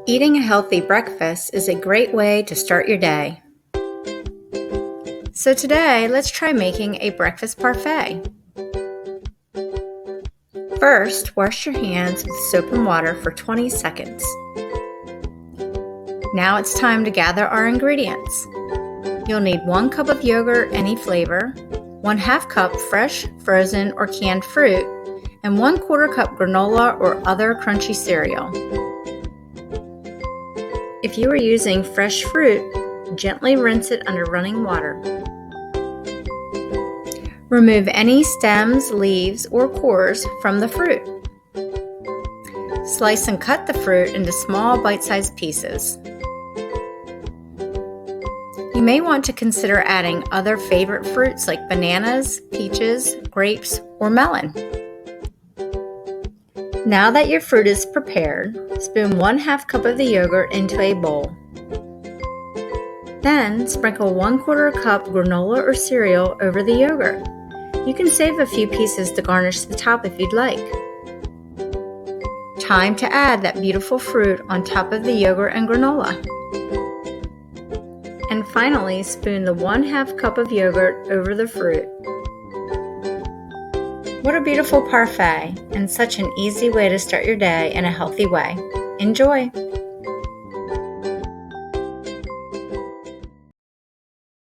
Eating a healthy breakfast is a great way to start your day. So today, let's try making a breakfast parfait. First, wash your hands with soap and water for 20 seconds. Now it's time to gather our ingredients. You'll need 1 cup of yogurt, any flavor, 1/2 cup fresh, frozen, or canned fruit, and 1/4 cup granola or other crunchy cereal. If you are using fresh fruit, gently rinse it under running water. Remove any stems, leaves, or cores from the fruit. Slice and cut the fruit into small bite-sized pieces. You may want to consider adding other favorite fruits like bananas, peaches, grapes, or melon. Now that your fruit is prepared, spoon 1/2 cup of the yogurt into a bowl. Then sprinkle 1/4 cup granola or cereal over the yogurt. You can save a few pieces to garnish the top if you'd like. Time to add that beautiful fruit on top of the yogurt and granola. And finally, spoon the 1/2 cup of yogurt over the fruit. What a beautiful parfait, and such an easy way to start your day in a healthy way. Enjoy!